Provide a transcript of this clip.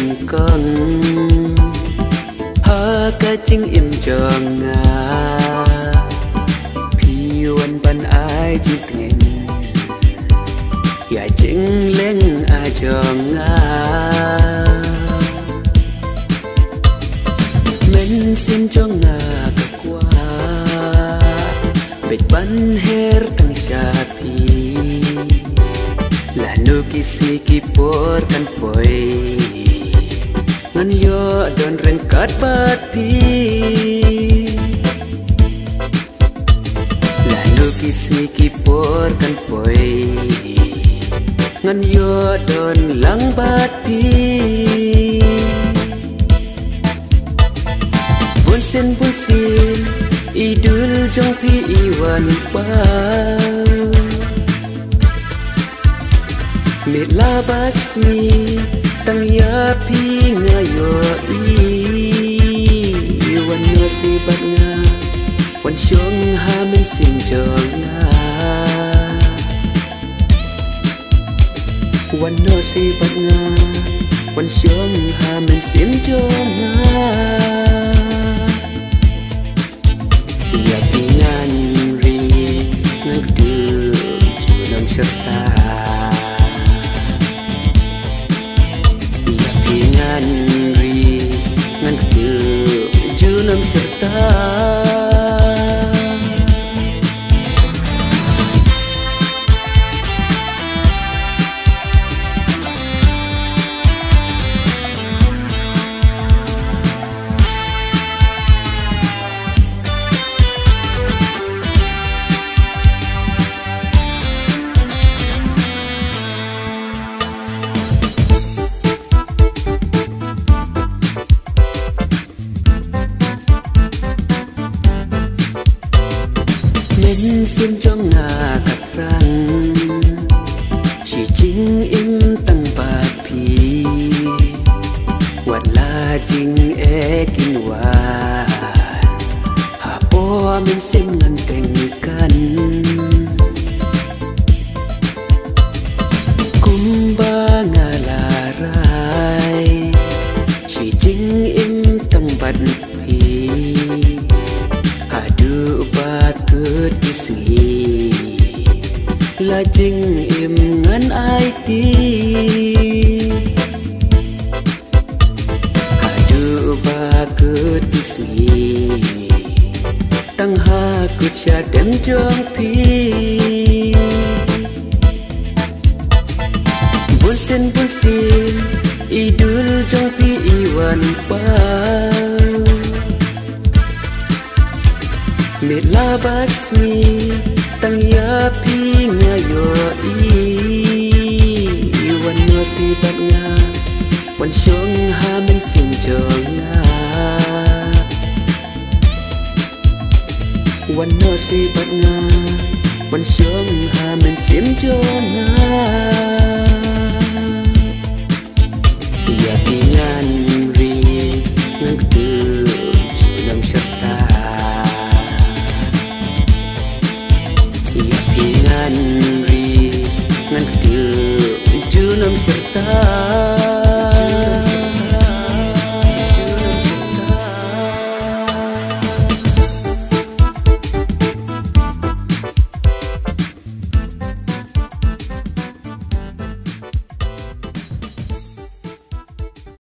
nyngkong ha ka ching im chong nga pi wan ban ai chik ngin ya ching leng a chong nga men sim chong nga ka kwa bet ban her tang shapi lanu kisi kipor kan poi ngan yo don ren kat bat pi lanu kisi kipor kan poi ngan yo don lang bat pi bunsin bunsin idul jong pi iwan pa Mila basmi tang ya pi ngayo i wan no si bat nga wan shong ha men sim jong nga wan no si bat nga wan shong ha men sim jong nga ya pingan ri nang du junam serta ngan ku junam serta men sim trong nga kat rang chỉ chính im tăng bát pi wat la jing e kin wa ha po men sim ngan teng kan kum ba nga la rai chỉ chính im tăng bát pi adu ba kisngi la jing im ngan ai ti adu ba kut kisngi tang ha kut sha den jong pi bunsin bunsin idul jong pi iwan pa Mila basmi tang ya pi ngayo i wan no si bat nga wan shong ha men sim jong nga wan no si bat nga wan shong ha men sim jong nga ya pingan ri ngang tu junam serta pingan ri ngan ku junam serta